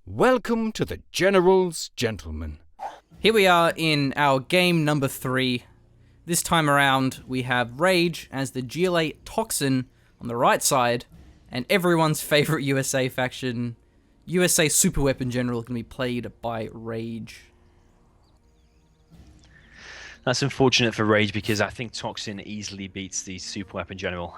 Welcome to the General's Gentlemen. Here we are in our game number 3. This time around, we have Rage as the GLA Toxin on the right side, and everyone's favorite USA faction, USA Super Weapon General, going to be played by Rage. That's unfortunate for Rage because I think Toxin easily beats the Super Weapon General.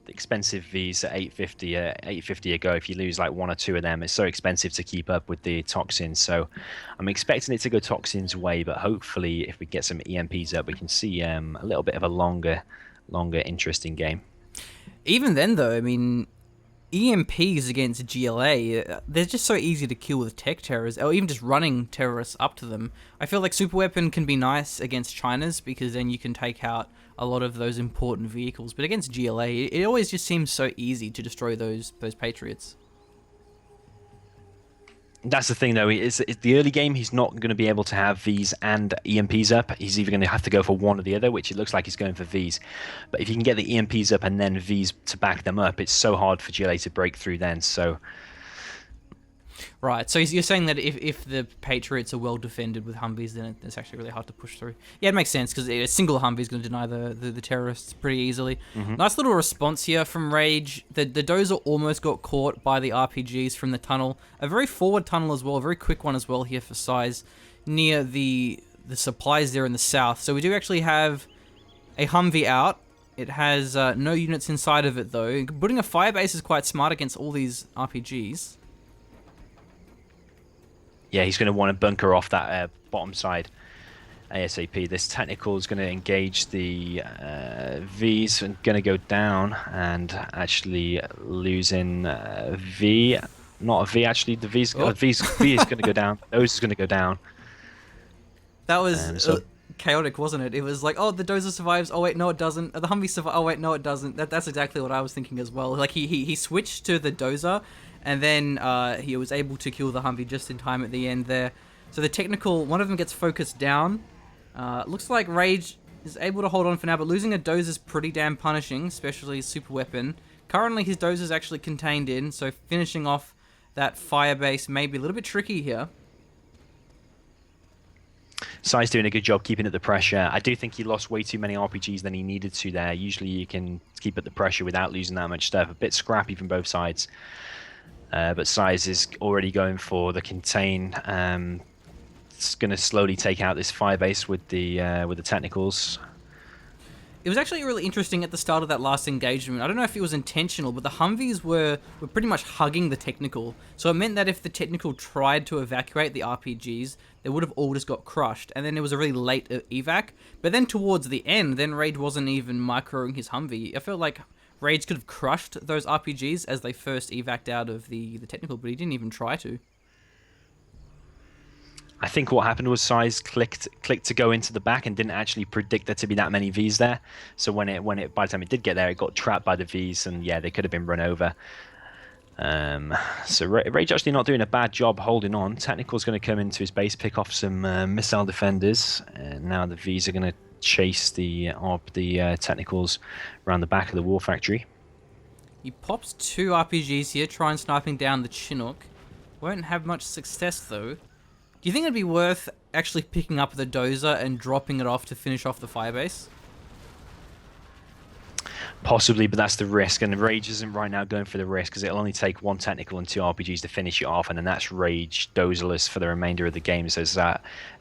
The expensive Vs at 850 a go. If you lose like one or two of them, it's so expensive to keep up with the Toxin. So I'm expecting it to go Toxin's way, but hopefully if we get some EMPs up, we can see a little bit of a longer interesting game. Even then, though, I mean, EMPs against GLA, they're just so easy to kill with tech terrorists, or even just running terrorists up to them. I feel like Super Weapon can be nice against China's, because then you can take out a lot of those important vehicles. But against GLA, it always just seems so easy to destroy those Patriots. That's the thing, though. It's the early game, he's not going to be able to have Vs and EMPs up. He's either going to have to go for one or the other, which it looks like he's going for Vs. But if you can get the EMPs up and then Vs to back them up, it's so hard for GLA to break through then. So, right, so you're saying that if the Patriots are well defended with Humvees, then it's actually really hard to push through. Yeah, it makes sense, because a single Humvee is going to deny the terrorists pretty easily. Mm-hmm. Nice little response here from Rage. The Dozer almost got caught by the RPGs from the tunnel. A very forward tunnel as well, a very quick one as well here for size, near the supplies there in the south. So we do actually have a Humvee out. It has no units inside of it, though. Putting a firebase is quite smart against all these RPGs. yeah, he's going to want to bunker off that bottom side ASAP. This technical is going to engage the Vs and going to go down and actually losing V. Not a V, actually. The V is going to go down. Those is going to go down. That was chaotic, wasn't it? It was like, oh, the Dozer survives. Oh, wait, no, it doesn't. The Humvee survives. Oh, wait, no, it doesn't. That's exactly what I was thinking as well. Like, he switched to the Dozer, and then he was able to kill the Humvee just in time at the end there. So the technical, one of them gets focused down. Looks like Rage is able to hold on for now, but losing a Dozer is pretty damn punishing, especially his super weapon. Currently, his Dozer is actually contained in, so finishing off that firebase may be a little bit tricky here. Sai's doing a good job keeping up the pressure. I do think he lost way too many RPGs than he needed to there. Usually you can keep up the pressure without losing that much stuff. A bit scrappy from both sides. But Sai's is already going for the contain. It's going to slowly take out this firebase with the technicals. It was actually really interesting at the start of that last engagement. I don't know if it was intentional, but the Humvees were pretty much hugging the technical. So it meant that if the technical tried to evacuate the RPGs, they would have all just got crushed. And then it was a really late evac. But then towards the end, then Rage wasn't even microing his Humvee. I felt like Rage could have crushed those RPGs as they first evac'd out of the technical, but he didn't even try to. I think what happened was Sai's clicked to go into the back and didn't actually predict there to be that many Vs there. So when it by the time it did get there, it got trapped by the Vs, and yeah, they could have been run over. So Rage actually not doing a bad job holding on. Technical's going to come into his base, pick off some missile defenders, and now the Vs are going to chase the technicals around the back of the war factory. He pops 2 RPGs here, trying sniping down the Chinook. Won't have much success though. Do you think it'd be worth actually picking up the Dozer and dropping it off to finish off the firebase? Possibly, but that's the risk, and Rage isn't right now going for the risk because it'll only take 1 technical and 2 RPGs to finish it off, and then that's Rage Dozerless for the remainder of the game. So it's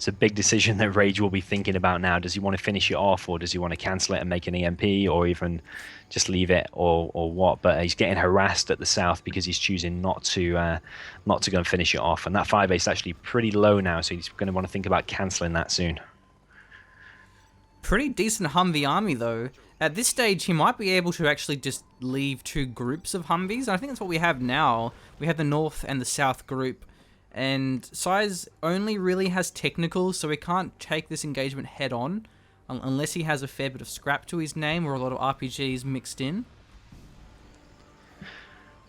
a big decision that Rage will be thinking about now. Does he want to finish it off, or does he want to cancel it and make an EMP, or even just leave it, or what? But he's getting harassed at the south because he's choosing not to go and finish it off, and that firebase is actually pretty low now, so he's going to want to think about cancelling that soon. Pretty decent Humvee army though. At this stage, he might be able to actually just leave 2 groups of Humvees. I think that's what we have now. We have the north and the south group, and Size only really has technicals, so he can't take this engagement head on unless he has a fair bit of scrap to his name or a lot of RPGs mixed in.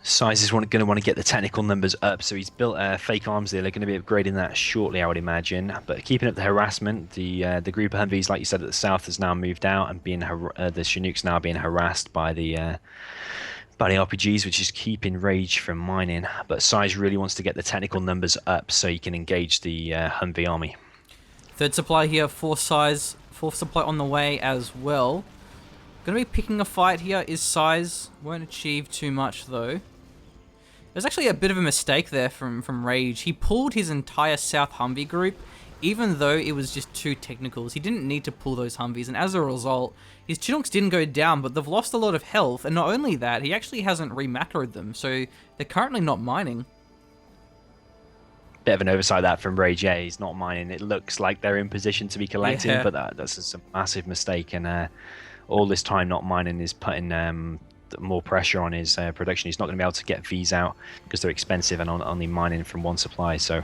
Size is going to want to get the technical numbers up, so he's built fake arms there. They're going to be upgrading that shortly, I would imagine. But keeping up the harassment, the group of Humvees, like you said, at the south has now moved out, and the Chinooks now being harassed by the by the RPGs, which is keeping Rage from mining. But Size really wants to get the technical numbers up so he can engage the Humvee army. Third supply here for Size. Fourth supply on the way as well. Gonna be picking a fight here is Size. Won't achieve too much though. There's actually a bit of a mistake there from Rage. He pulled his entire South Humvee group, even though it was just 2 technicals. He didn't need to pull those Humvees, and as a result, his Chinooks didn't go down, but they've lost a lot of health, and not only that, he actually hasn't remacroed them, so they're currently not mining. Bit of an oversight that from Rage. Yeah, he's not mining. It looks like they're in position to be collecting, Yeah. but that's just a massive mistake, and all this time not mining is putting more pressure on his production. He's not going to be able to get Vs out because they're expensive and only mining from 1 supply. So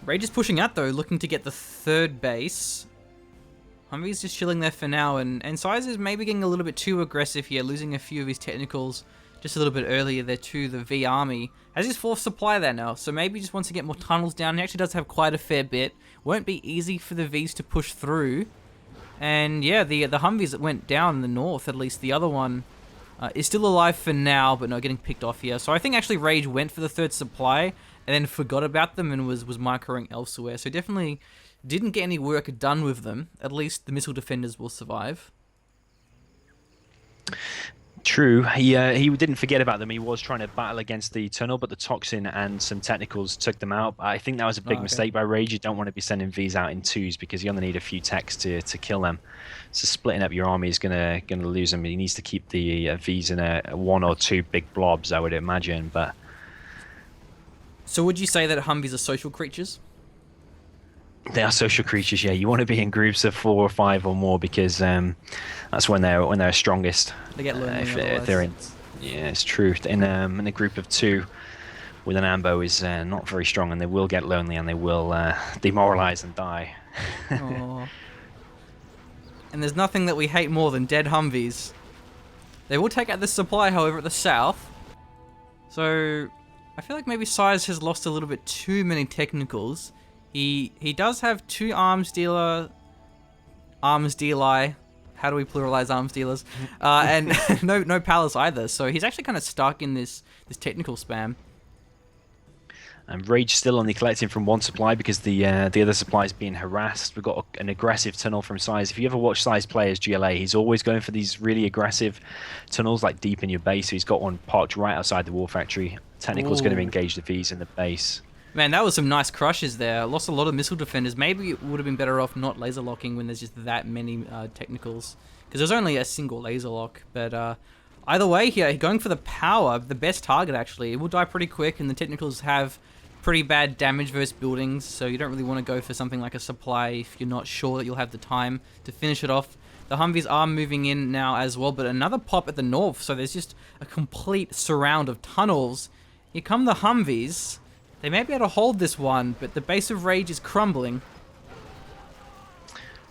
Rage is pushing out though, looking to get the 3rd base. Humvee's just chilling there for now, and Size is maybe getting a little bit too aggressive here, losing a few of his technicals just a little bit earlier there to the V army. Has his 4th supply there now, so maybe he just wants to get more tunnels down. He actually does have quite a fair bit. Won't be easy for the Vs to push through. And yeah, the Humvees that went down in the north, at least the other one, is still alive for now, but not getting picked off here. So I think actually Rage went for the 3rd supply and then forgot about them and was microing elsewhere. So definitely didn't get any work done with them. At least the missile defenders will survive. true, he didn't forget about them. He was trying to battle against the tunnel, but the toxin and some technicals took them out. I think that was a big mistake by Rage. You don't want to be sending Vs out in 2s because you only need a few techs to kill them. So splitting up your army is gonna lose them. He needs to keep the Vs in a 1 or 2 big blobs, I would imagine. But so would you say that Humvees are social creatures? they are social creatures. Yeah, you want to be in groups of 4 or 5 or more because that's when they're strongest. They get lonely. If they're in, yeah, it's true. In a group of 2 with an ambo is not very strong, and they will get lonely and they will demoralize and die. Aww. And there's nothing that we hate more than dead Humvees. They will take out this supply, however, at the south. So I feel like maybe Size has lost a little bit too many technicals. He does have 2 arms dealer, arms deali. How do we pluralize arms dealers? And no palace either. So he's actually kind of stuck in this technical spam. And Rage still only collecting from 1 supply because the other supply is being harassed. We've got an aggressive tunnel from Size. If you ever watch Size play as GLA, he's always going for these really aggressive tunnels, like deep in your base. So he's got one parked right outside the war factory. Technical's going to engage the Vs in the base. Man, that was some nice crushes there. Lost a lot of missile defenders. Maybe it would have been better off not laser locking when there's just that many technicals. Because there's only a single laser lock. But either way here, going for the power, the best target actually. It will die pretty quick, and the technicals have pretty bad damage versus buildings. So you don't really want to go for something like a supply if you're not sure that you'll have the time to finish it off. The Humvees are moving in now as well, but another pop at the north. So there's just a complete surround of tunnels. Here come the Humvees. They may be able to hold this one, but the base of Rage is crumbling.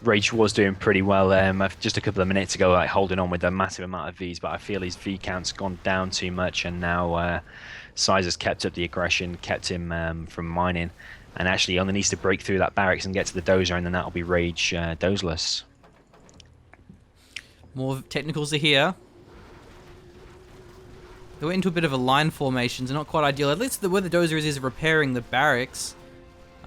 Rage was doing pretty well just a couple of minutes ago, like holding on with a massive amount of Vs, but I feel his V count's gone down too much, and now Size has kept up the aggression, kept him from mining, and actually only needs to break through that barracks and get to the dozer, and then that'll be Rage dozeless. More technicals are here. They went into a bit of a line formation, so not quite ideal. At least where the dozer is repairing the barracks.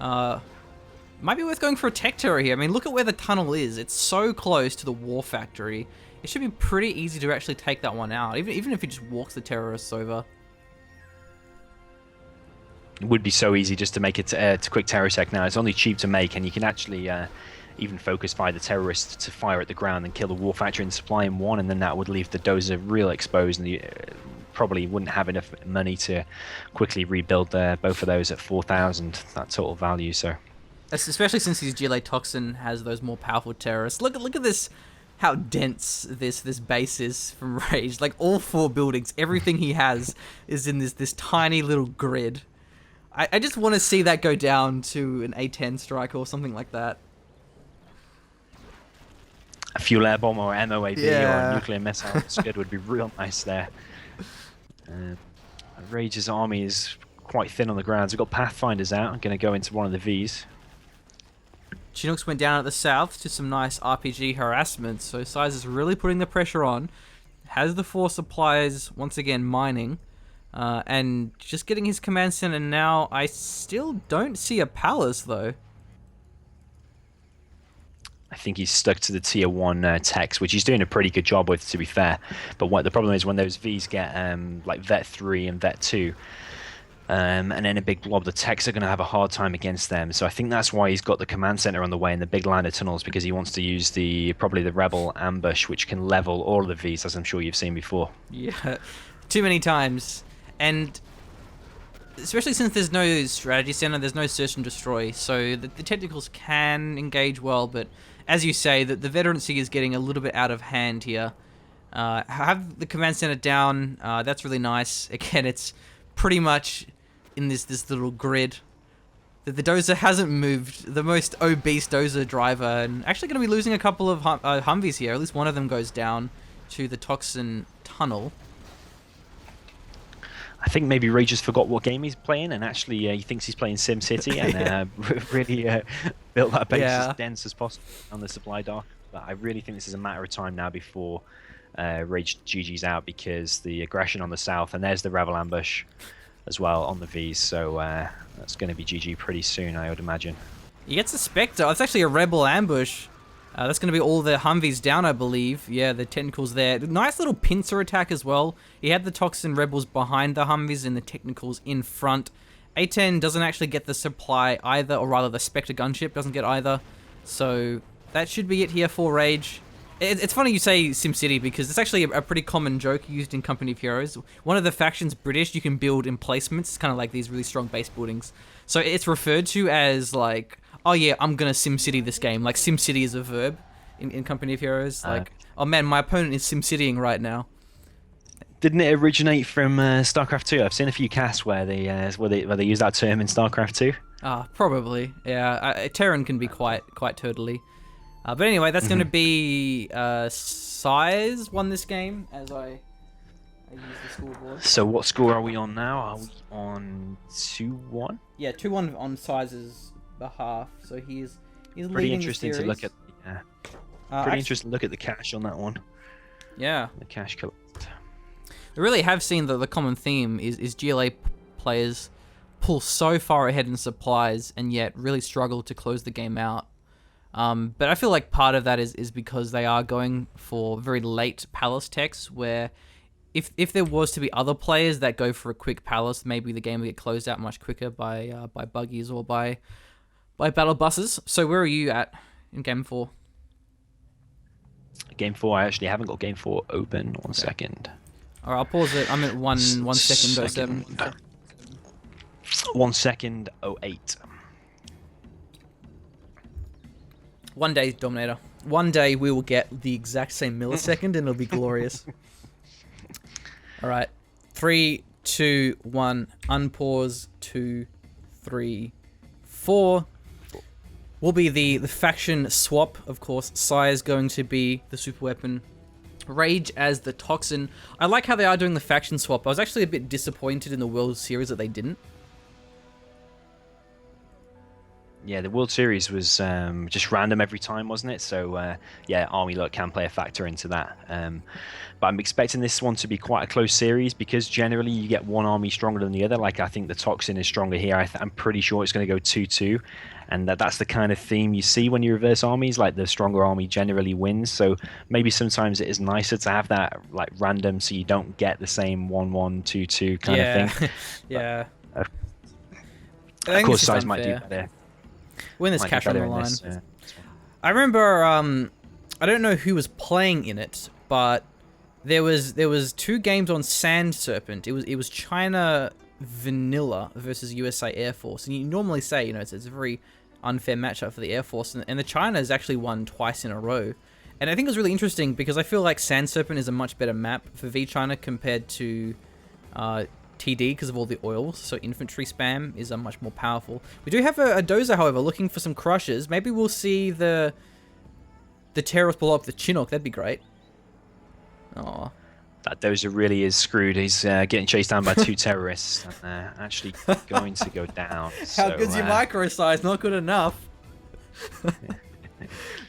Might be worth going for a tech terror here. I mean, look at where the tunnel is. It's so close to the war factory. It should be pretty easy to actually take that one out, even if he just walks the terrorists over. It would be so easy just to make it to quick terror tech now. It's only cheap to make, and you can actually even focus fire the terrorists to fire at the ground and kill the war factory and supply in 1, and then that would leave the dozer real exposed, and you probably wouldn't have enough money to quickly rebuild both of those at 4,000, that total value. So, especially since his GLA Toxin has those more powerful terrorists. Look at this, how dense this base is from Rage. Like all 4 buildings, everything he has is in this tiny little grid. I just want to see that go down to an A-10 strike or something like that. A fuel air bomb or MOAB or Yeah. a nuclear missile scud would be real nice there. Rage's army is quite thin on the ground. So we've got Pathfinders out. I'm going to go into one of the Vs. Chinooks went down at the south to some nice RPG harassment, so Size is really putting the pressure on. has the 4 supplies, once again mining, and just getting his command center now. I still don't see a palace, though. I think he's stuck to the tier 1 techs, which he's doing a pretty good job with, to be fair. But what the problem is when those Vs get like Vet 3 and Vet 2, and then a big blob, the techs are going to have a hard time against them. So I think that's why he's got the command center on the way in the big line of tunnels, because he wants to use probably the Rebel ambush, which can level all of the Vs, as I'm sure you've seen before. Yeah, too many times. And especially since there's no strategy center, there's no search and destroy, so the technicals can engage well, but as you say, the veterancy is getting a little bit out of hand here. Have the command center down, that's really nice. Again, it's pretty much in this little grid. The Dozer hasn't moved, the most obese Dozer driver, and actually going to be losing a couple of Humvees here. At least one of them goes down to the Toxin Tunnel. I think maybe Ray just forgot what game he's playing, and actually he thinks he's playing SimCity, and really built that base as dense as possible on the supply dock. But I really think this is a matter of time now before Rage GG's out, because the aggression on the south, and there's the Rebel ambush as well on the Vs, so that's going to be GG pretty soon, I would imagine. He gets a Spectre. It's actually a Rebel ambush. That's going to be all the Humvees down, I believe. Yeah, the technicals there. Nice little pincer attack as well. He had the Toxin Rebels behind the Humvees and the technicals in front. A10 doesn't actually get the supply either, or rather the Spectre gunship doesn't get either. So that should be it here for Rage. It's funny you say SimCity, because it's actually a pretty common joke used in Company of Heroes. One of the factions, British, you can build emplacements. It's kind of like these really strong base buildings. So it's referred to as like, oh yeah, I'm gonna SimCity this game. Like SimCity is a verb in Company of Heroes. Like, oh man, my opponent is SimCitying right now. Didn't it originate from StarCraft 2? I've seen a few casts where they use that term in StarCraft 2. Probably. Yeah, Terran can be quite turtly. But anyway, that's going to be Size won this game as I use the scoreboard. So what score are we on now? Are we on 2-1? Yeah, 2-1 on Size's behalf. So he's pretty leading interesting the to series. look at. Interesting to look at the cash on that one. Yeah, the cash collect. We really have seen the common theme is GLA players pull so far ahead in supplies and yet really struggle to close the game out. But I feel like part of that is because they are going for very late palace techs, where if there was to be other players that go for a quick palace, maybe the game would get closed out much quicker by buggies or by battle buses. So where are you at in Game 4? Game 4, I actually haven't got Game 4 open. One second. Alright, I'll pause it. I'm at 1 second 07. 1 second 08. One day, Dominator. One day we will get the exact same millisecond and it'll be glorious. Alright. 3, 2, 1. Unpause. 2, 3, 4. Will be the faction swap, of course. Sai is going to be the super weapon. Rage as the Toxin. I like how they are doing the faction swap. I was actually a bit disappointed in the World Series that they didn't. Yeah, the World Series was just random every time, wasn't it? So, yeah, army luck can play a factor into that. But I'm expecting this one to be quite a close series, because generally you get one army stronger than the other. Like, I think the Toxin is stronger here. I'm pretty sure it's going to go 2-2. And that's the kind of theme you see when you reverse armies. Like, the stronger army generally wins. So maybe sometimes it is nicer to have that, like, random, so you don't get the same 1-1, 2-2 kind of thing. Yeah. But, of course, Size might do better. When there's cash on the line. I remember, I don't know who was playing in it, but there was 2 games on Sand Serpent. It was China Vanilla versus USA Air Force, and you normally say, you know, it's a very unfair matchup for the Air Force, and the China has actually won twice in a row. And I think it was really interesting because I feel like Sand Serpent is a much better map for V China compared to TD because of all the oils, so infantry spam is much more powerful. We do have a Dozer, however, looking for some crushes. Maybe we'll see the terrorists blow up the Chinook. That'd be great. Oh, that Dozer really is screwed. He's getting chased down by 2 terrorists and actually going to go down. How good's your micro size? Not good enough.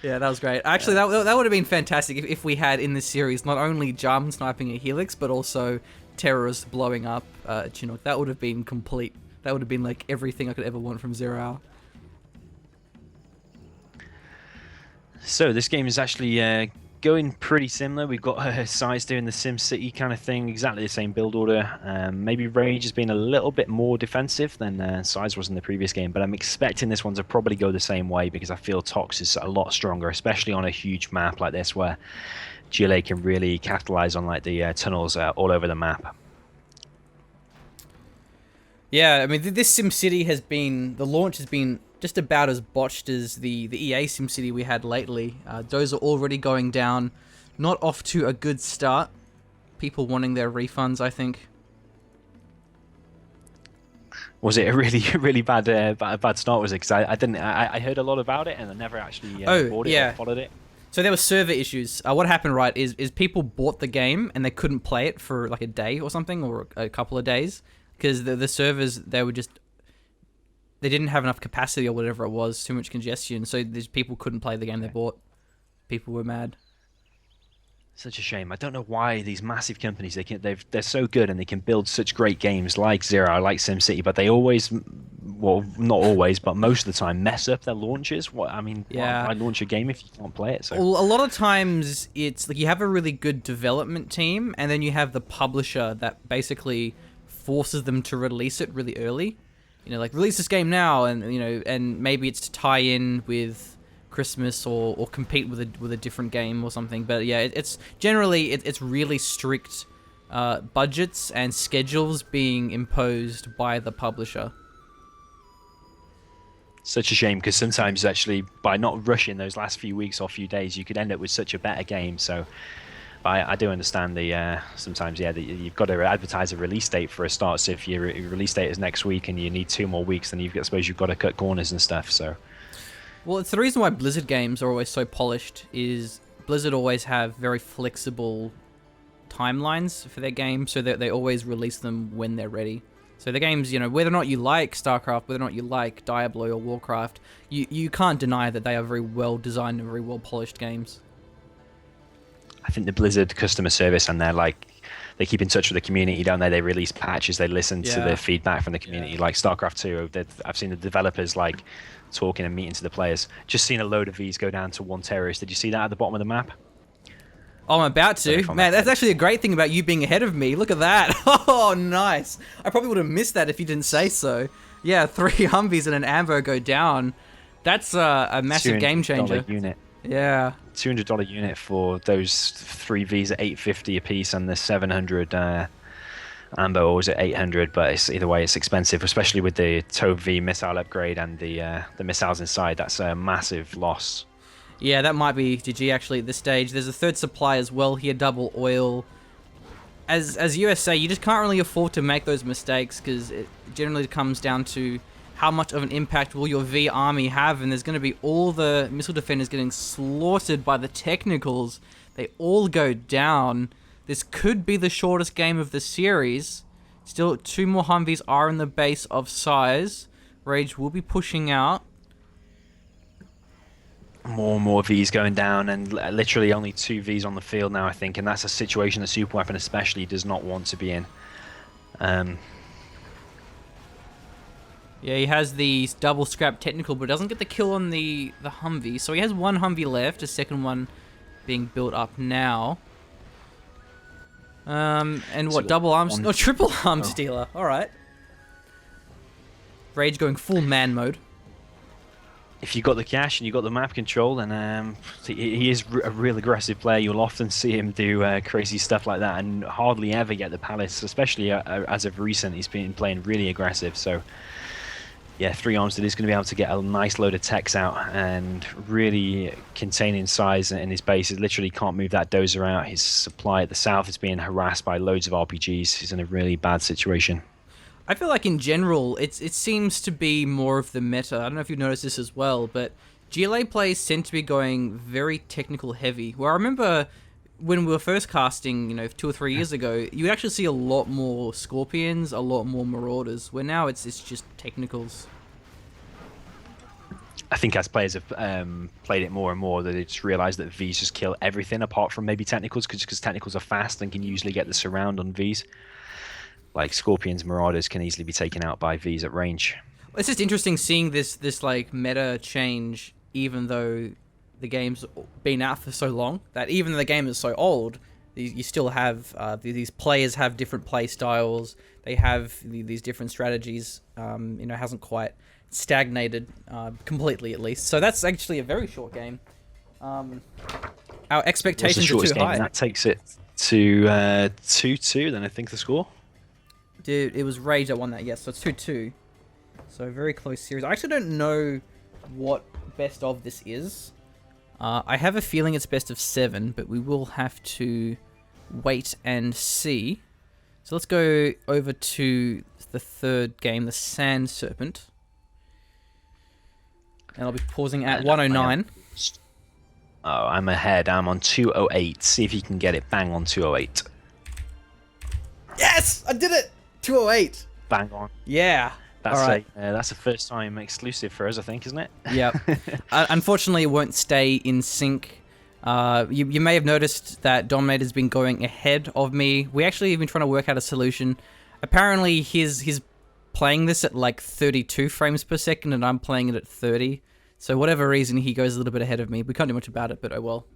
Yeah, that was great. Actually, that would have been fantastic if we had in this series not only Jarman sniping a Helix, but also terrorists blowing up Chinook. That would have been complete. That would have been like everything I could ever want from 0 Hour. So this game is actually going pretty similar. We've got Size doing the Sim City kind of thing, exactly the same build order. Maybe Rage has been a little bit more defensive than Size was in the previous game, but I'm expecting this one to probably go the same way because I feel Tox is a lot stronger, especially on a huge map like this where GLA can really capitalize on like the tunnels all over the map. Yeah, I mean, this SimCity has been... The launch has been just about as botched as the EA SimCity we had lately. Those are already going down. Not off to a good start. People wanting their refunds, I think. Was it a really bad start? Was it? Because I heard a lot about it and I never actually bought it or followed it. So there were server issues. What happened, right, is people bought the game and they couldn't play it for like a day or something, or a couple of days, because the servers, they didn't have enough capacity or whatever it was, too much congestion. So these people couldn't play the game they bought. People were mad. Such a shame. I don't know why these massive companies they're so good and they can build such great games like 0 Hour, like SimCity, but they always, well, not always, but most of the time mess up their launches. Why launch a game if you can't play it? So well, a lot of times it's like you have a really good development team, and then you have the publisher that basically forces them to release it really early. You know, like release this game now, and and maybe it's to tie in with Christmas or compete with a different game or something. But yeah, it's generally it's really strict budgets and schedules being imposed by the publisher. Such a shame, because sometimes actually by not rushing those last few weeks or few days, you could end up with such a better game. So I do understand sometimes that you've got to advertise a release date for a start. So if your release date is next week and you need 2 more weeks, then I suppose you've got to cut corners and stuff. So. Well, it's the reason why Blizzard games are always so polished, is Blizzard always have very flexible timelines for their games, so that they always release them when they're ready. So the games, whether or not you like StarCraft, whether or not you like Diablo or Warcraft, you can't deny that they are very well designed and very well polished games. I think the Blizzard customer service, and they keep in touch with the community, don't they? They release patches, they listen to the feedback from the community. Like StarCraft 2, I've seen the developers talking and meeting to the players. Just seen a load of Vs go down to 1 terrorist. Did you see that at the bottom of the map? Oh, I'm about to. Man, that's actually a great thing about you being ahead of me. Look at that. Oh, nice. I probably would have missed that if you didn't say so. Yeah, 3 Humvees and an Ambo go down. That's a massive game changer. Unit. Yeah. $200 unit for those 3 Vs at $850 a piece, and the 700 Ambo, or was it 800? But either way, it's expensive, especially with the Tove V missile upgrade and the missiles inside. That's a massive loss. Yeah, that might be GG actually at this stage. There's a third supply as well here, double oil. As USA, you just can't really afford to make those mistakes, because it generally comes down to how much of an impact will your V army have, and there's going to be all the missile defenders getting slaughtered by the technicals. They all go down. This could be the shortest game of the series. Still, 2 more Humvees are in the base of Size. Rage will be pushing out. More and more Vs going down, and literally only 2 Vs on the field now, I think, and that's a situation the Super Weapon especially does not want to be in. Yeah, he has the double scrap technical, but doesn't get the kill on the Humvee. So he has 1 Humvee left, a second one being built up now. And what, double arms? No, triple arms dealer. Alright. Rage going full man mode. If you got the cash and you got the map control, then he is a real aggressive player. You'll often see him do crazy stuff like that, and hardly ever get the palace, especially as of recent. He's been playing really aggressive, so yeah, 3 Arms that is going to be able to get a nice load of techs out and really containing Size in his base. He literally can't move that dozer out. His supply at the south is being harassed by loads of RPGs. He's in a really bad situation. I feel like in general, it seems to be more of the meta. I don't know if you've noticed this as well, but GLA plays tend to be going very technical heavy. Where I remember when we were first casting, 2 or 3 years ago, you would actually see a lot more Scorpions, a lot more Marauders, where now it's just technicals. I think as players have played it more and more, that they just realise that Vs just kill everything apart from maybe technicals, because technicals are fast and can usually get the surround on Vs. Like Scorpions, Marauders can easily be taken out by Vs at range. It's just interesting seeing this like meta change, even though the game's been out for so long, that even though the game is so old, you still have these players have different play styles. They have these different strategies. It hasn't quite stagnated completely, at least. So that's actually a very short game. Our expectations are too high. That takes it to 2-2. Then I think the score. Dude, it was Rage that won that. Yes, so it's 2-2. So very close series. I actually don't know what best of this is. I have a feeling it's best of 7, but we will have to wait and see. So let's go over to the third game, the Sand Serpent. And I'll be pausing at 109. Oh, I'm ahead. I'm on 208. See if you can get it bang on 208. Yes! I did it! 208. Bang on. Yeah. That's a first time exclusive for us, I think, isn't it? Yep. Unfortunately, it won't stay in sync. You may have noticed that Dominator's been going ahead of me. We actually have been trying to work out a solution. Apparently, he's playing this at like 32 frames per second, and I'm playing it at 30. So whatever reason, he goes a little bit ahead of me. We can't do much about it, but oh well.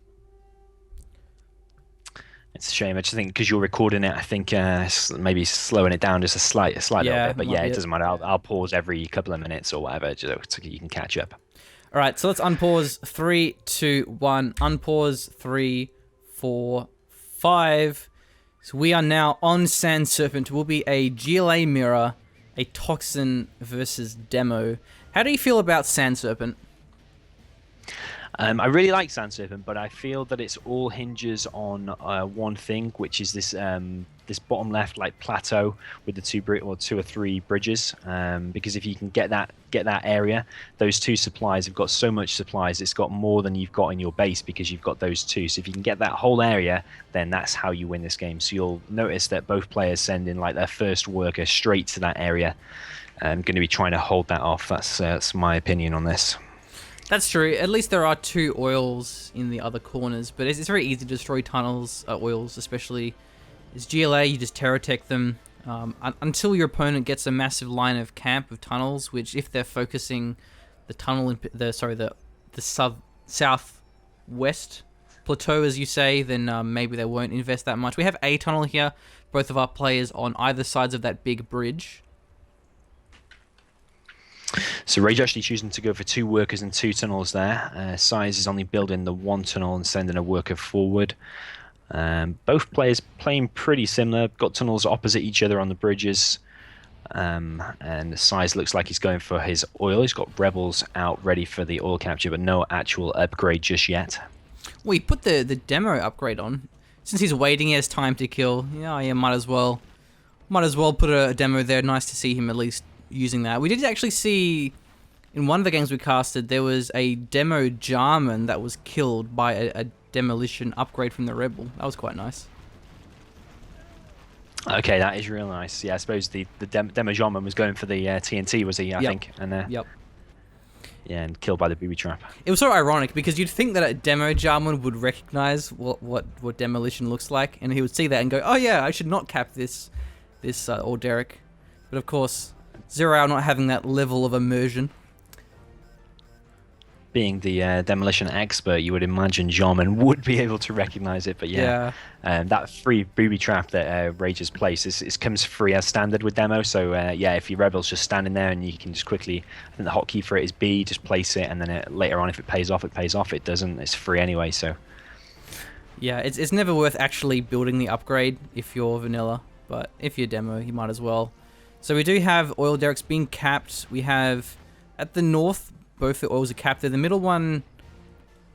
It's a shame. I just think because you're recording it, I think maybe slowing it down just a slight little bit. But yeah, it doesn't matter. I'll pause every couple of minutes or whatever, just so you can catch up. All right, so let's unpause. 3, 2, 1. Unpause. 3, 4, 5. So we are now on Sand Serpent. Will be a GLA mirror, a Toxin versus Demo. How do you feel about Sand Serpent? I really like Sand Serpent, but I feel that it's all hinges on one thing, which is this this bottom left like plateau with the two or three bridges. Because if you can get that area, those two supplies have got so much supplies. It's got more than you've got in your base because you've got those two. So if you can get that whole area, then that's how you win this game. So you'll notice that both players send in like their first worker straight to that area. I'm going to be trying to hold that off. That's my opinion on this. That's true. At least there are 2 oils in the other corners, but it's very easy to destroy tunnels, oils especially. As GLA, you just terror tech them until your opponent gets a massive line of camp of tunnels, which if they're focusing the tunnel in the southwest plateau, as you say, then maybe they won't invest that much. We have a tunnel here, both of our players on either sides of that big bridge. So Rage actually choosing to go for 2 workers and 2 tunnels there. Size is only building the 1 tunnel and sending a worker forward. Both players playing pretty similar. Got tunnels opposite each other on the bridges. And Size looks like he's going for his oil. He's got Rebels out ready for the oil capture, but no actual upgrade just yet. Well, he put the demo upgrade on. Since he's waiting, he has time to kill. Yeah, might as well put a demo there. Nice to see him at least using that. We did actually see in one of the games we casted, there was a demo Jarman that was killed by a demolition upgrade from the Rebel. That was quite nice. Okay, that is real nice. Yeah, I suppose the demo Jarman was going for the TNT, was he? I think. And yep. Yeah, and killed by the booby trap. It was so ironic because you'd think that a demo Jarman would recognize what demolition looks like, and he would see that and go, "Oh yeah, I should not cap this Orderic." But of course, Zero not having that level of immersion. Being the demolition expert, you would imagine Jarman would be able to recognize it. But yeah. That free booby trap that Rage has placed is comes free as standard with demo. So yeah, if your Rebel's just standing there and you can just quickly, I think the hotkey for it is B, just place it, and then later on if it pays off, it pays off. It doesn't, it's free anyway. So yeah, it's never worth actually building the upgrade if you're vanilla, but if you're demo, you might as well. So we do have oil derricks being capped. We have at the north, both the oils are capped there. The middle one,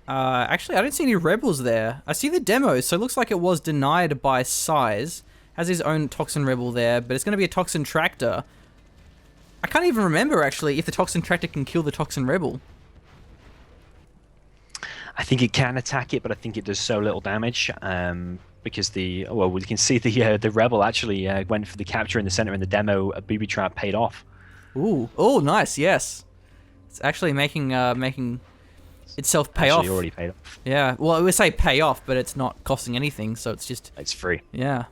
actually I don't see any Rebels there. I see the demo, so it looks like it was denied by Size. Has his own Toxin Rebel there, but it's going to be a Toxin Tractor. I can't even remember actually if the Toxin Tractor can kill the Toxin Rebel. I think it can attack it, but I think it does so little damage. Because we can see the Rebel actually went for the capture in the center in the demo. A booby trap paid off. Ooh, oh, nice, yes. It's actually making itself pay off. Actually already paid off. Yeah. Well, I would say pay off, but it's not costing anything, so it's just It's free. yeah,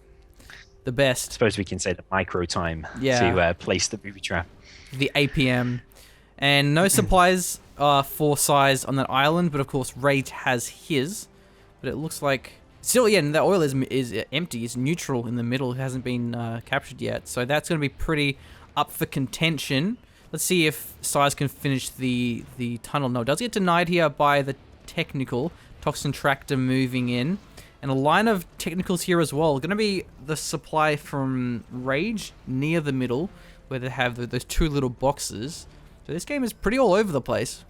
the I best. suppose we can say the micro time Yeah. to place the booby trap. The APM, and no supplies for size on that island, but of course Rage has his. But it looks like still, yeah, the oil is empty. It's neutral in the middle. It hasn't been captured yet, so that's going to be pretty up for contention. Let's see if Size can finish the tunnel. No, it does get denied here by the technical Toxin Tractor moving in. And a line of technicals here as well. Going to be the supply from Rage near the middle, where they have those two little boxes. So this game is pretty all over the place.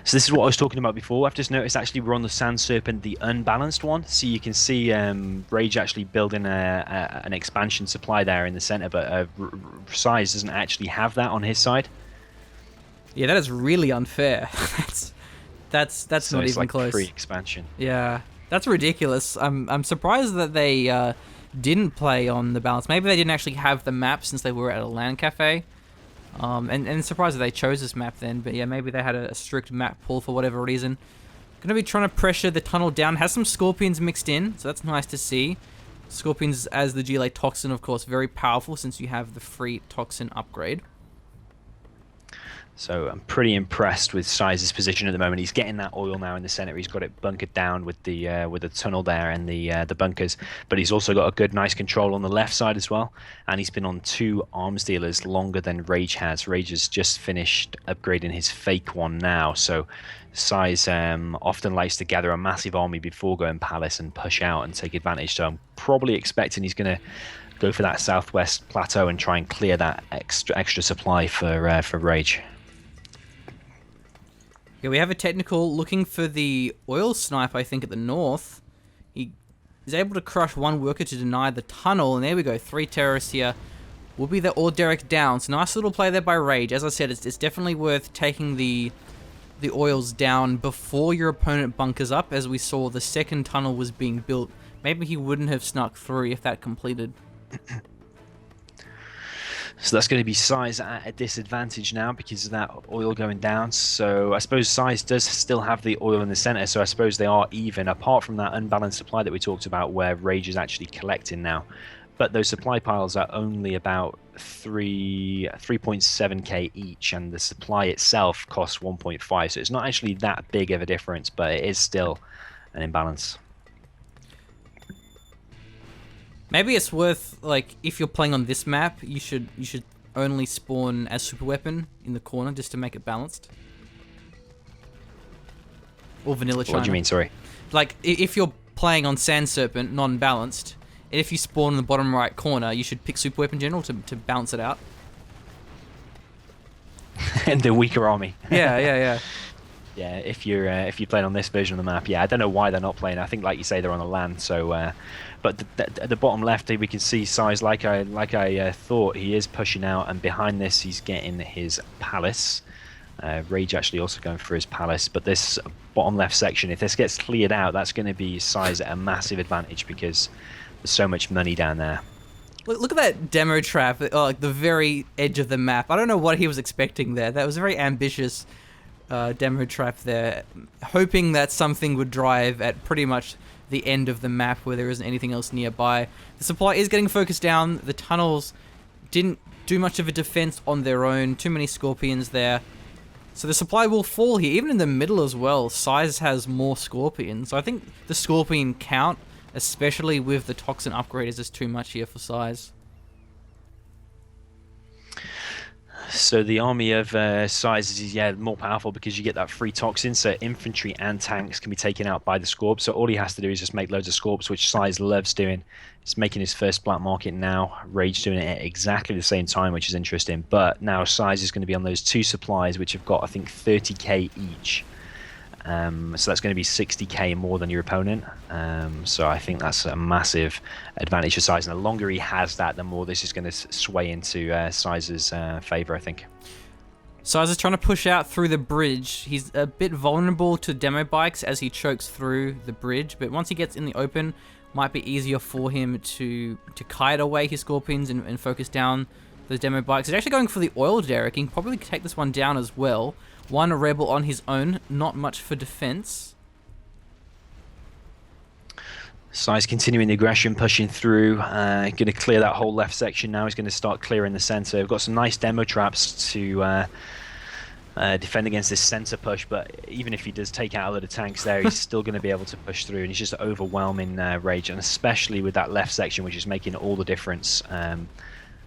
So this is what I was talking about before. I've just noticed actually we're on the Sand Serpent, the unbalanced one. So you can see Rage actually building an expansion supply there in the center, but Size doesn't actually have that on his side. Yeah, that is really unfair. that's So not it's even like close. free expansion. Yeah, that's ridiculous. I'm surprised that they didn't play on the balance. Maybe they didn't actually have the map since they were at a LAN cafe. And surprised that they chose this map then, but yeah, maybe they had a strict map pull for whatever reason. Gonna be trying to pressure the tunnel down. Has some Scorpions mixed in, so that's nice to see. Scorpions as the GLA Toxin, of course, very powerful since you have the free Toxin upgrade. So I'm pretty impressed with Size's position at the moment. He's getting that oil now in the center. He's got it bunkered down with the tunnel there and the bunkers. But he's also got a good, nice control on the left side as well. And he's been on 2 arms dealers longer than Rage has. Rage has just finished upgrading his fake one now. So Size often likes to gather a massive army before going Palace and push out and take advantage. So I'm probably expecting he's going to go for that southwest plateau and try and clear that extra supply for Rage. Yeah, we have a technical looking for the oil snipe, I think, at the north. He is able to crush one worker to deny the tunnel, and there we go, 3 terrorists here. Will be the Ore Derrick down. So nice little play there by Rage. As I said, it's definitely worth taking the oils down before your opponent bunkers up, as we saw the second tunnel was being built. Maybe he wouldn't have snuck through if that completed. So that's going to be Size at a disadvantage now because of that oil going down. So I suppose Size does still have the oil in the center, so I suppose they are even, apart from that unbalanced supply that we talked about where Rage is actually collecting now. But those supply piles are only about 3.7k each, and the supply itself costs 1.5, so it's not actually that big of a difference, but it is still an imbalance. Maybe it's worth, like, if you're playing on this map, you should only spawn as super weapon in the corner just to make it balanced. Or vanilla China. What do you mean, sorry? Like, if you're playing on Sand Serpent, non-balanced, and if you spawn in the bottom right corner, you should pick super weapon general to balance it out. And the weaker army. Yeah. Yeah, if you're playing on this version of the map, yeah, I don't know why they're not playing. I think, like you say, they're on the land. So, but at the bottom left, we can see Size. Like I thought, he is pushing out, and behind this, he's getting his Palace. Rage actually also going for his Palace. But this bottom left section, if this gets cleared out, that's going to be Size at a massive advantage because there's so much money down there. Look at that demo trap, like the very edge of the map. I don't know what he was expecting there. That was a very ambitious demo trap there, hoping that something would drive at pretty much the end of the map where there isn't anything else nearby. The supply is getting focused down. The tunnels didn't do much of a defense on their own. Too many Scorpions there. So the supply will fall here, even in the middle as well. Size has more Scorpions. So I think the Scorpion count, especially with the Toxin upgrade, is just too much here for Size. So the army of Size is more powerful because you get that free Toxin, so infantry and tanks can be taken out by the Scorp. So all he has to do is just make loads of Scorps, which Size loves doing. He's making his first black market now. Rage doing it at exactly the same time, which is interesting. But now Size is going to be on those 2 supplies, which have got, I think, 30k each. So that's going to be 60k more than your opponent. So I think that's a massive advantage for Size. And the longer he has that, the more this is going to sway into Size's favor, I think. Size is trying to push out through the bridge. He's a bit vulnerable to demo bikes as he chokes through the bridge, but once he gets in the open, might be easier for him to kite away his Scorpions and focus down those demo bikes. He's actually going for the oil derrick. He can probably take this one down as well. One rebel on his own, not much for defense. Size continuing the aggression, pushing through. Going to clear that whole left section now. He's going to start clearing the center. We've got some nice demo traps to defend against this center push, but even if he does take out a lot of tanks there, he's still going to be able to push through, and he's just overwhelming Rage, and especially with that left section, which is making all the difference.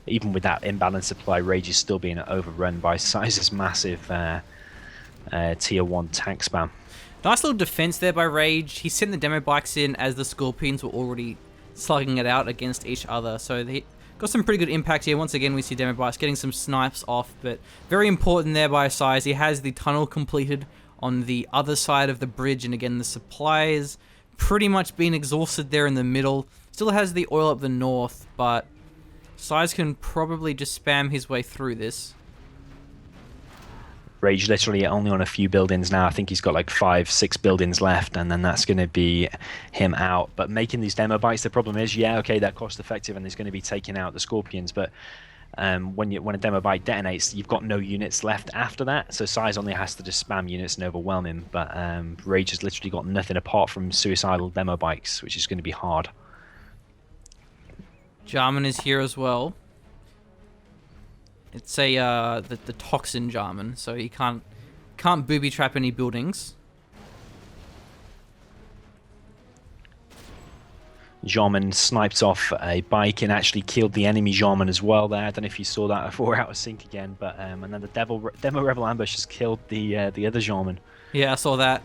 Even with that imbalanced supply, Rage is still being overrun by Size's massive tier 1 tank spam. Nice little defense there by Rage. He sent the demo bikes in as the Scorpions were already slugging it out against each other, so they got some pretty good impact here. Once again, we see demo bikes getting some snipes off, but very important there by Size. He has the tunnel completed on the other side of the bridge, and again, the supplies pretty much been exhausted there in the middle. Still has the oil up the north, but Size can probably just spam his way through this. Rage literally only on a few buildings now. I think he's got like 5-6 buildings left, and then that's going to be him out. But making these demo bites, the problem is, yeah, okay, they're cost effective and he's going to be taking out the Scorpions, but when a demo bite detonates, you've got no units left after that, so Size only has to just spam units and overwhelm him. But Rage has literally got nothing apart from suicidal demo bikes, which is going to be hard. Jarman is here as well. It's the toxin Jarman, so he can't booby trap any buildings. Jarman sniped off a bike and actually killed the enemy Jarman as well there. I don't know if you saw that before out of sync again, but and then the demo rebel ambush has killed the other Jarman. Yeah, I saw that.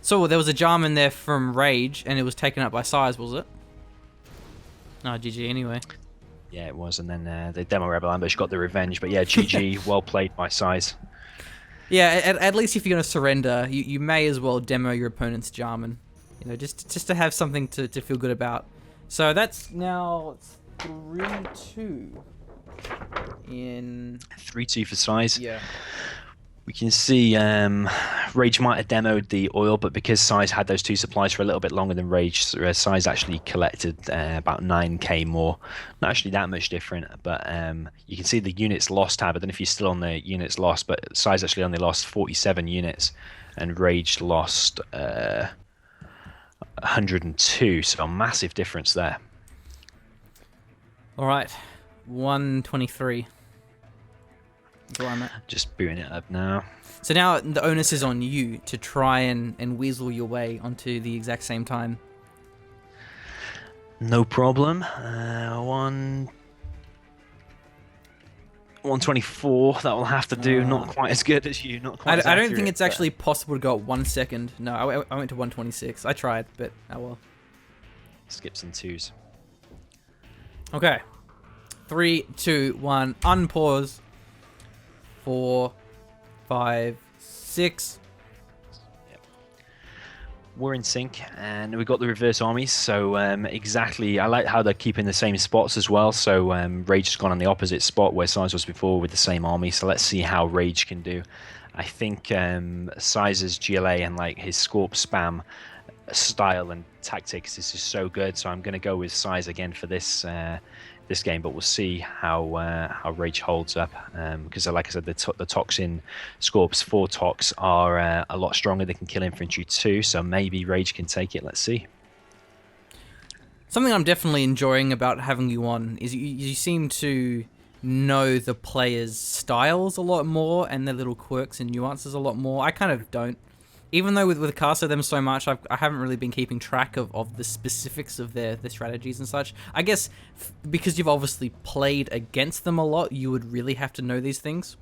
So there was a Jarman there from Rage, and it was taken up by Size, was it? Oh, GG anyway. Yeah, it was, and then the demo rebel ambush got the revenge. But yeah, GG, well played by Size. Yeah, at least if you're gonna surrender, you may as well demo your opponent's Jarman. You know, just to have something to feel good about. So that's now 3-2 in 3-2 for Size. Yeah. We can see Rage might have demoed the oil, but because Size had those two supplies for a little bit longer than Rage, Size actually collected about 9k more. Not actually that much different, but you can see the units lost tab. I don't know if you're still on the units lost, but Size actually only lost 47 units, and Rage lost 102, so a massive difference there. All right, 123. Just booting it up now. So now the onus is on you to try and weasel your way onto the exact same time. No problem. 124. That will have to do. Not quite as good as you. Not quite. I don't think it's actually possible to go at 1 second. No, I went to 126. I tried, but oh well. Skips and twos. Okay. 3, 2, 1. Unpause. 4, 5, 6. Yep. We're in sync, and we've got the reverse armies. So exactly, I like how they're keeping the same spots as well. So Rage has gone on the opposite spot where Size was before with the same army. So let's see how Rage can do. I think Size's GLA and like his Scorp spam style and tactics is just so good. So I'm going to go with Size again for this game, but we'll see how Rage holds up, because like I said, the Toxin Scorps 4 Tox are a lot stronger. They can kill infantry too, so maybe Rage can take it. Let's see. Something I'm definitely enjoying about having you on is you seem to know the players' styles a lot more and their little quirks and nuances a lot more. I kind of don't. Even though with casting them so much, I haven't really been keeping track of the specifics of their strategies and such. I guess because you've obviously played against them a lot, you would really have to know these things.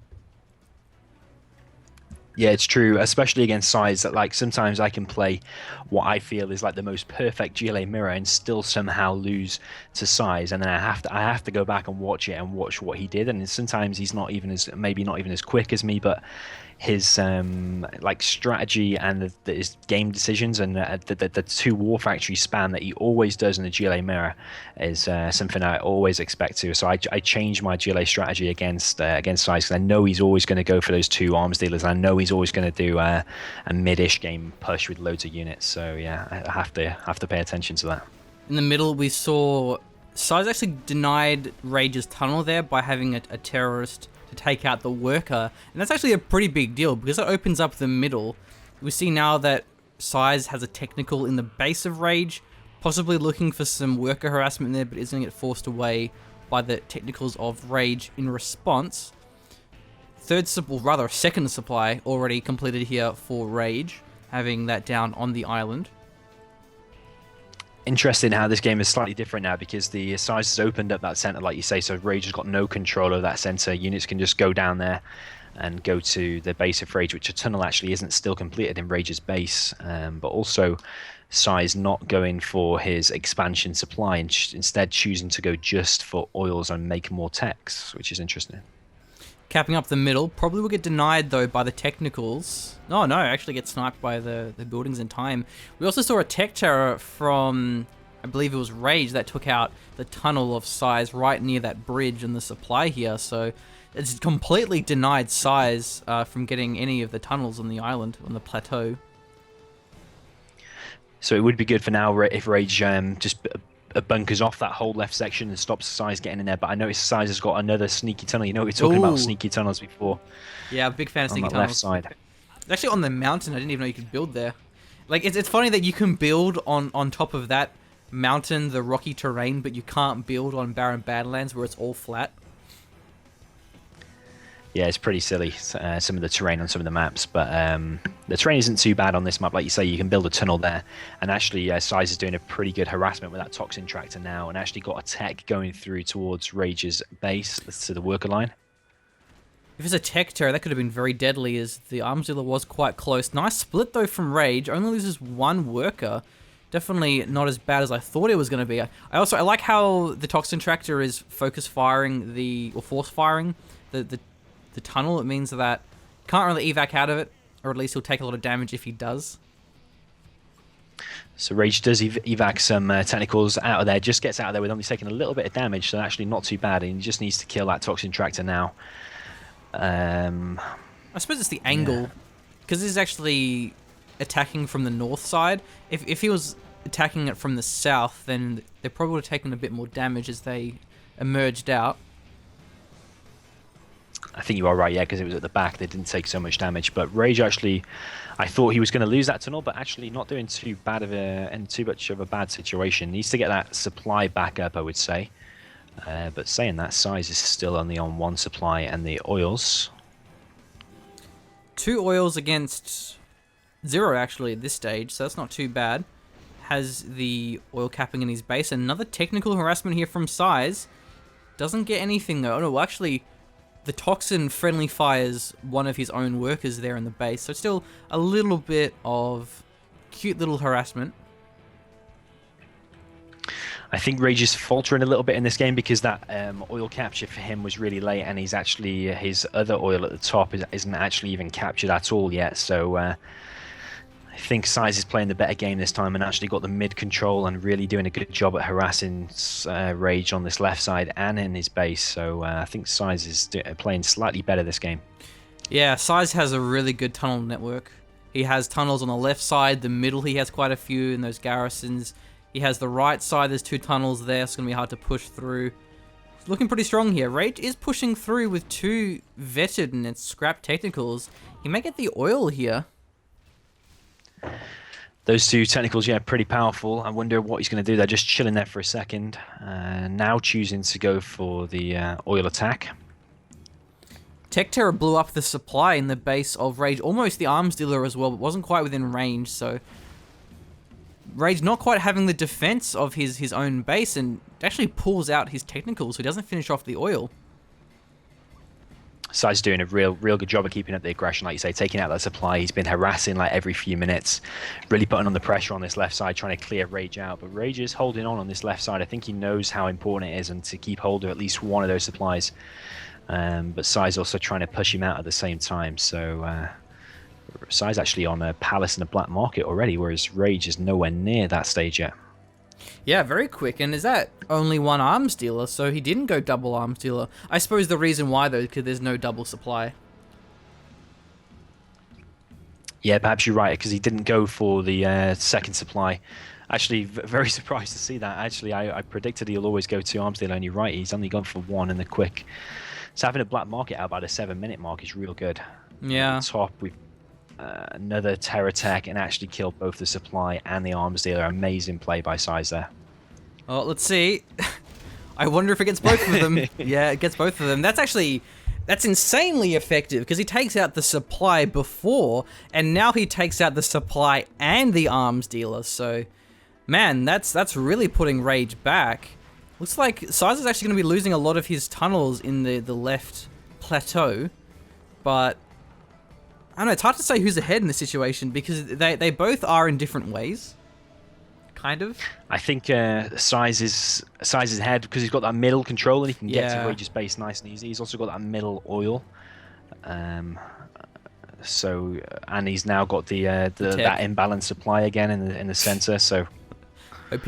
Yeah, it's true, especially against Size. That like sometimes I can play what I feel is like the most perfect GLA mirror and still somehow lose to Size, and then I have to go back and watch it and watch what he did. And sometimes he's maybe not even as quick as me, but his like strategy and his game decisions and the 2 War Factory spam that he always does in the GLA mirror is something I always expect to. So I change my GLA strategy against Size, because I know he's always going to go for those 2 arms dealers. I know he's always going to do a mid-ish game push with loads of units. So yeah, I have to pay attention to that. In the middle, we saw Size actually denied Rage's tunnel there by having a terrorist to take out the worker, and that's actually a pretty big deal because it opens up the middle. We see now that Size has a technical in the base of Rage, possibly looking for some worker harassment there, but isn't going to get forced away by the technicals of Rage in response. Second supply already completed here for Rage, having that down on the island. Interesting how this game is slightly different now because the Size has opened up that center, like you say, so Rage has got no control over that center. Units can just go down there and go to the base of Rage, which a tunnel actually isn't still completed in Rage's base, but also Size not going for his expansion supply and instead choosing to go just for oils and make more techs, which is interesting. Capping up the middle, probably will get denied though by the technicals. Oh no, actually get sniped by the buildings in time. We also saw a tech terror from, I believe it was Rage, that took out the tunnel of Size right near that bridge and the supply here, so it's completely denied Size from getting any of the tunnels on the island, on the plateau. So it would be good for now if Rage just bunkers off that whole left section and stops Size getting in there. But I noticed Size has got another sneaky tunnel. You know, we were talking about sneaky tunnels before. Yeah, big fan of sneaky on that tunnels. left side. It's actually on the mountain. I didn't even know you could build there. Like, it's funny that you can build on top of that mountain, the rocky terrain, but you can't build on barren badlands where it's all flat. Yeah, it's pretty silly, some of the terrain on some of the maps, but the terrain isn't too bad on this map. Like you say, you can build a tunnel there, and actually Size is doing a pretty good harassment with that toxin tractor now, and actually got a tech going through towards Rage's base, to the worker line. If it's a tech terror, that could have been very deadly, as the arms dealer was quite close. Nice split, though, from Rage. Only loses one worker. Definitely not as bad as I thought it was going to be. I like how the toxin tractor is focus firing or force firing the tunnel. It means that can't really evac out of it, or at least he'll take a lot of damage if he does. So Rage does evac some technicals out of there, just gets out of there with only taking a little bit of damage, so actually not too bad, and he just needs to kill that toxin tractor now. I suppose it's the angle, because this is actually attacking from the north side. If he was attacking it from the south, then they probably would have taken a bit more damage as they emerged out. I think you are right, yeah, because it was at the back. They didn't take so much damage. But Rage actually, I thought he was going to lose that tunnel, but actually not doing too much of a bad situation. Needs to get that supply back up, I would say. But saying that, Size is still only on one supply, and the oils. 2 oils against 0 actually at this stage, so that's not too bad. Has the oil capping in his base. Another technical harassment here from Size. Doesn't get anything though. No, actually, the toxin friendly fires one of his own workers there in the base, so still a little bit of cute little harassment. I think Rage is faltering a little bit in this game because that oil capture for him was really late, and he's actually his other oil at the top isn't actually even captured at all yet. So I think Size is playing the better game this time and actually got the mid control and really doing a good job at harassing Rage on this left side and in his base. So I think Size is playing slightly better this game. Yeah, Size has a really good tunnel network. He has tunnels on the left side, the middle he has quite a few in those garrisons. He has the right side, there's 2 tunnels there, so it's going to be hard to push through. He's looking pretty strong here. Rage is pushing through with 2 vetted and scrap technicals. He may get the oil here. Those 2 technicals, yeah, pretty powerful. I wonder what he's going to do. They're just chilling there for a second. Now choosing to go for the oil attack. Tech Terror blew up the supply in the base of Rage, almost the arms dealer as well, but wasn't quite within range, so Rage not quite having the defense of his own base, and actually pulls out his technicals, so he doesn't finish off the oil. Size doing a real good job of keeping up the aggression, like you say, taking out that supply. He's been harassing like every few minutes, really putting on the pressure on this left side, trying to clear Rage out. But Rage is holding on this left side. I think he knows how important it is and to keep hold of at least one of those supplies. But Size also trying to push him out at the same time. So Size actually on a palace in a black market already, whereas Rage is nowhere near that stage yet. Yeah, very quick. And is that only one arms dealer? So he didn't go double arms dealer. I suppose the reason why, though, is because there's no double supply. Yeah, perhaps you're right, because he didn't go for the second supply. Actually, very surprised to see that. Actually, I predicted he'll always go 2 arms dealer, and you're right. He's only gone for 1 in the quick. So having a black market out about a 7-minute mark is real good. Yeah. At the top, we've another Terror Tech and actually killed both the supply and the arms dealer. Amazing play by Size there. Oh, let's see. I wonder if it gets both of them. Yeah, it gets both of them. That's insanely effective because he takes out the supply before, and now he takes out the supply and the arms dealer. So, man, that's really putting Rage back. Looks like Size is actually going to be losing a lot of his tunnels in the left plateau, but I don't know. It's hard to say who's ahead in this situation because they both are in different ways. Kind of. I think Size is ahead because he's got that middle control and he can get to Rage's base nice and easy. He's also got that middle oil. So and he's now got that imbalanced supply again in the center. So OP.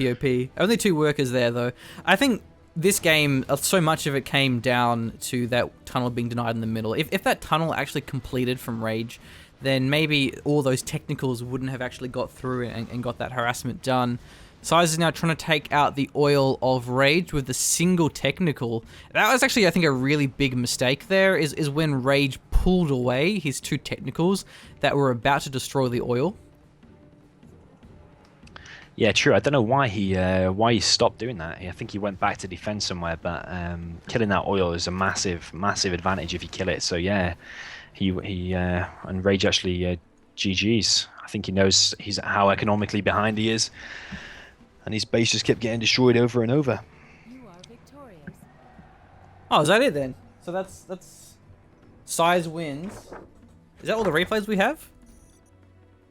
Only 2 workers there though. I think this game, so much of it came down to that tunnel being denied in the middle. If that tunnel actually completed from Rage, then maybe all those technicals wouldn't have actually got through and got that harassment done. Size is now trying to take out the oil of Rage with the single technical. That was actually, I think, a really big mistake there, is when Rage pulled away his 2 technicals that were about to destroy the oil. Yeah, true. I don't know why he stopped doing that. I think he went back to defend somewhere, but killing that oil is a massive advantage if you kill it. So yeah, he and Rage actually GG's. I think he knows how economically behind he is, and his base just kept getting destroyed over and over. You are victorious. Oh, is that it then? So that's Size wins. Is that all the replays we have?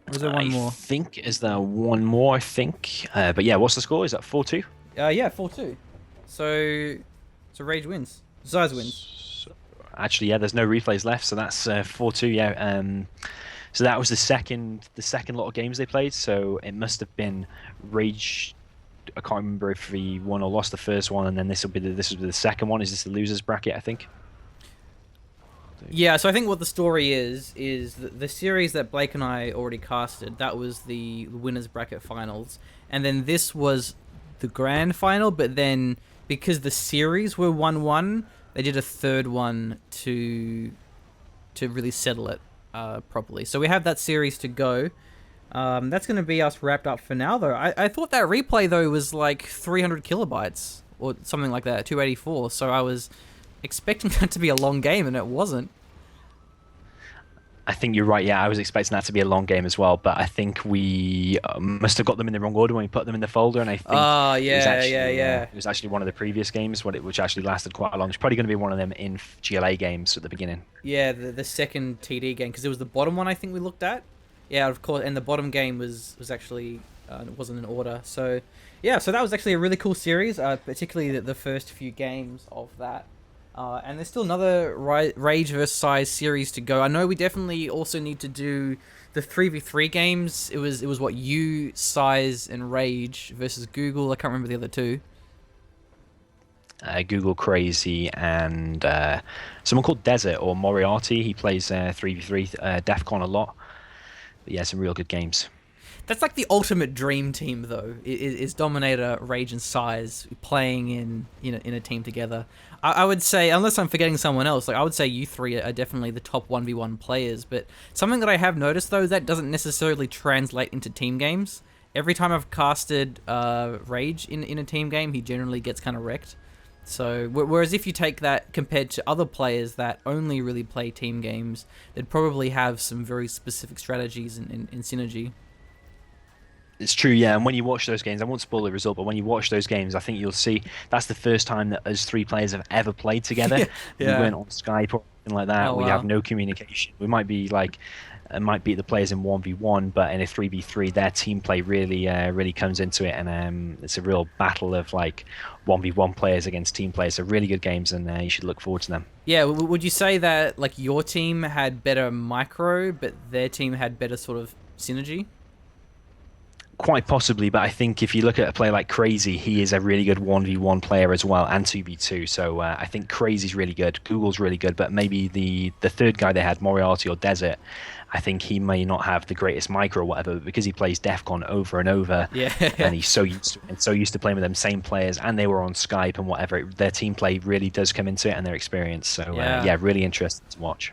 Or is there one more? I think is there one more. I think, but yeah, what's the score? Is that 4-2? Yeah, 4-2. So Rage wins. Size wins. Actually, yeah, there's no replays left, so that's 4-2. Yeah. So that was the second lot of games they played. So it must have been Rage. I can't remember if he won or lost the first one, and then this will be the second one. Is this the losers bracket? I think. Yeah, so I think what the story is the series that Blake and I already casted, that was the winners bracket finals, and then this was the grand final, but then because the series were 1-1, they did a third one to really settle it properly. So we have that series to go. That's going to be us wrapped up for now, though. I thought that replay, though, was like 300 kilobytes or something like that, 284, so I was expecting that to be a long game, and it wasn't. I think you're right. Yeah, I was expecting that to be a long game as well, but I think we must have got them in the wrong order when we put them in the folder. And I think it was actually one of the previous games, which actually lasted quite a long. It's probably going to be one of them in GLA games at the beginning. Yeah, the second TD game, because it was the bottom one I think we looked at. Yeah, of course, and the bottom game was actually it wasn't in order. So yeah, so that was actually a really cool series, particularly the first few games of that. And there's still another Rage vs Size series to go. I know we definitely also need to do the 3v3 games. It was what, you, Size, and Rage versus Google. I can't remember the other 2. Google Crazy and someone called Desert or Moriarty. He plays 3v3 DEFCON a lot. But yeah, some real good games. That's like the ultimate dream team, though. Is Dominator, Rage, and Size playing in a team together. I would say, unless I'm forgetting someone else, like I would say you 3 are definitely the top 1v1 players. But something that I have noticed, though, that doesn't necessarily translate into team games. Every time I've casted Rage in a team game, he generally gets kind of wrecked. So, whereas if you take that compared to other players that only really play team games, they'd probably have some very specific strategies in synergy. It's true, yeah. And when you watch those games, I won't spoil the result, but when you watch those games, I think you'll see that's the first time that us 3 players have ever played together. Yeah. We weren't on Skype or anything like that. Oh, we wow. have no communication. We might be might beat the players in 1v1, but in a 3v3, their team play really comes into it, and it's a real battle of 1v1 players against team players. So really good games, and you should look forward to them. Yeah, would you say that your team had better micro, but their team had better sort of synergy? Quite possibly, but I think if you look at a player like Crazy, he is a really good 1v1 player as well, and 2v2. So I think Crazy's really good. Google's really good, but maybe the third guy they had, Moriarty or Desert, I think he may not have the greatest micro or whatever, but because he plays DEFCON over and over, Yeah. and he's so used to playing with them same players, and they were on Skype and whatever, their team play really does come into it and their experience. So yeah, really interesting to watch.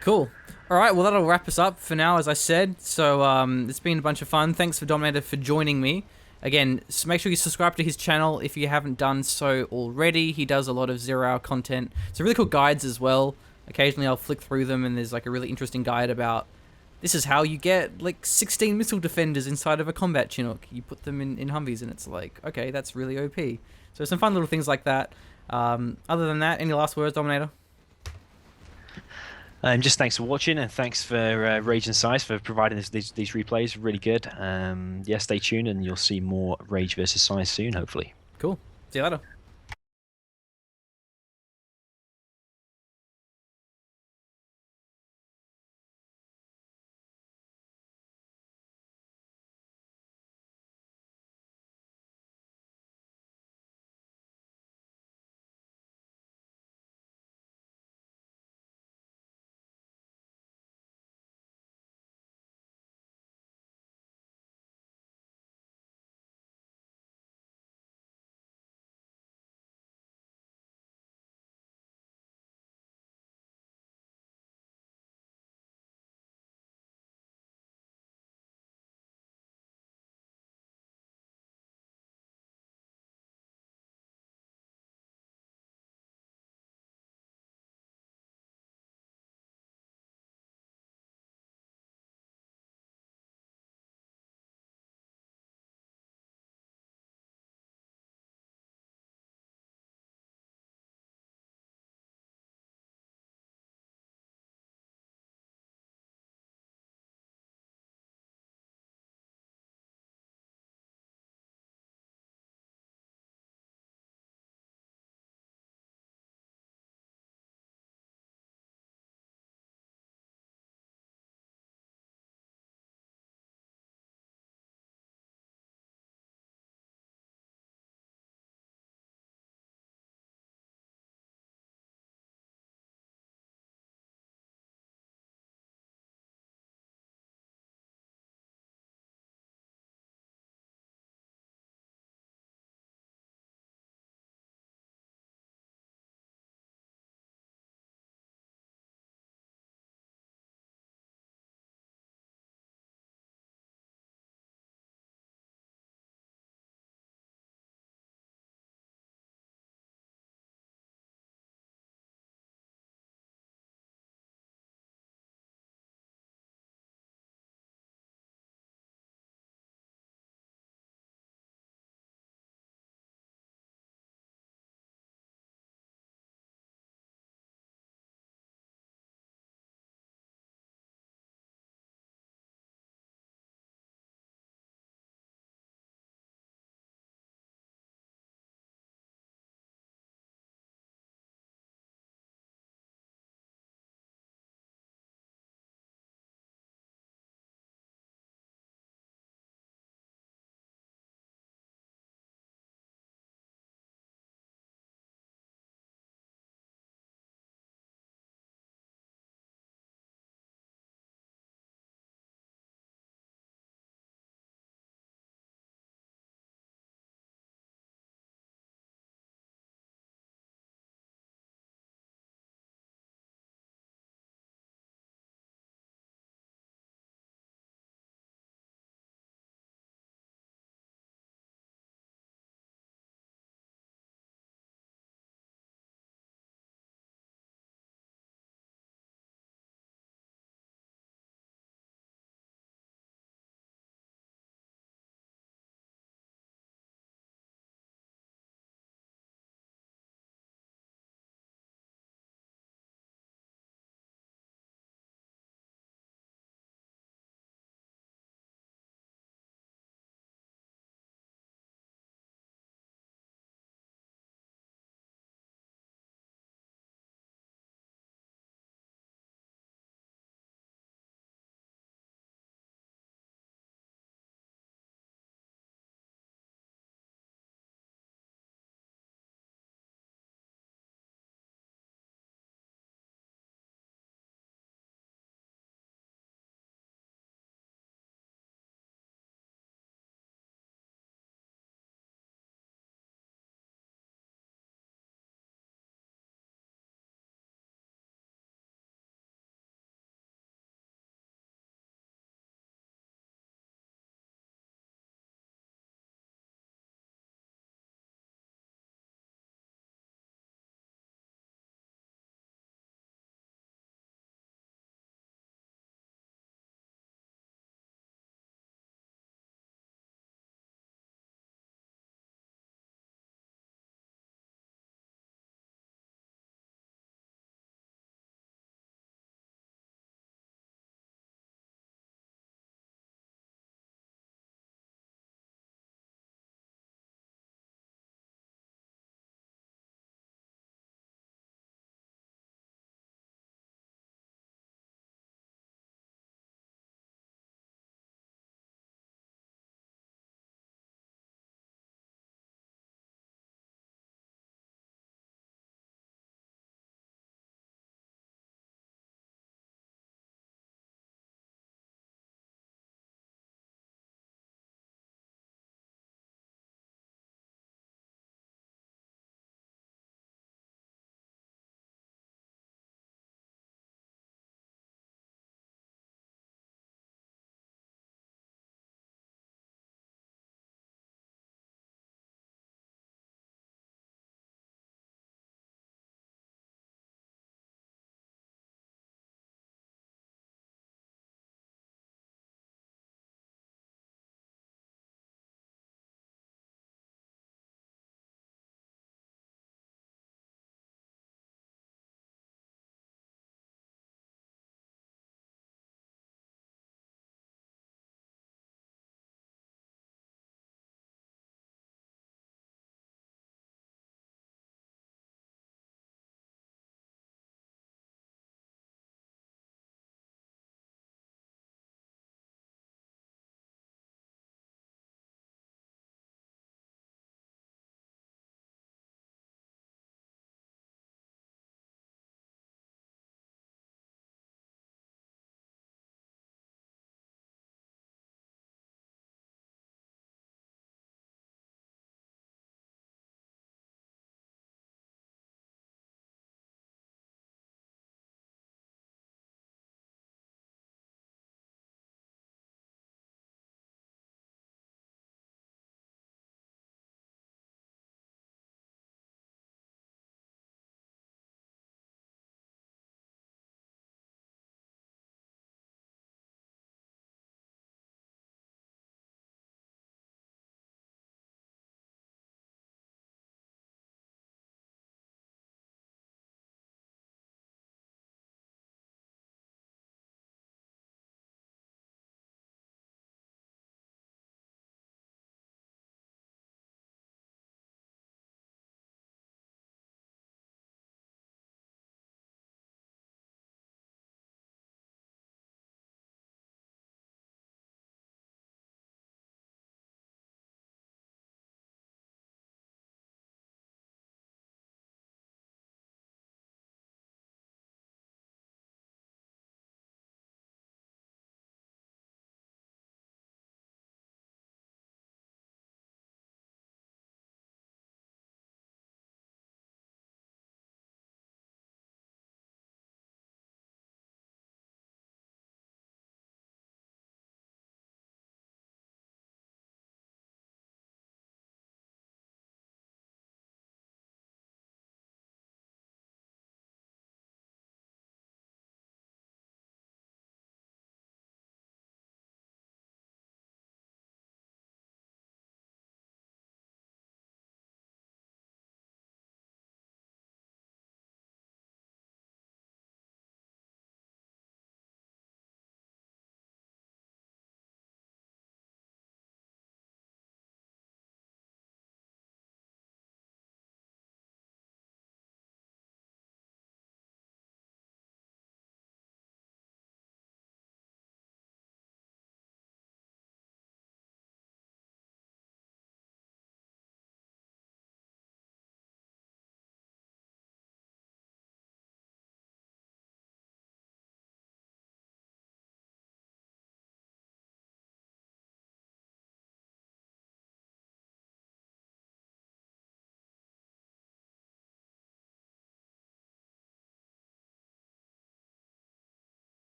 Cool. All right, well, that'll wrap us up for now, as I said. So it's been a bunch of fun. Thanks for Dominator for joining me. Again, make sure you subscribe to his channel if you haven't done so already. He does a lot of 0-hour content. So really cool guides as well. Occasionally I'll flick through them and there's like a really interesting guide about this is how you get like 16 missile defenders inside of a combat Chinook. You put them in Humvees and it's like, okay, that's really OP. So some fun little things like that. Other than that, any last words, Dominator? Just thanks for watching, and thanks for Rage and Size for providing these replays. Really good. Yeah, stay tuned, and you'll see more Rage versus Size soon, hopefully. Cool. See you later.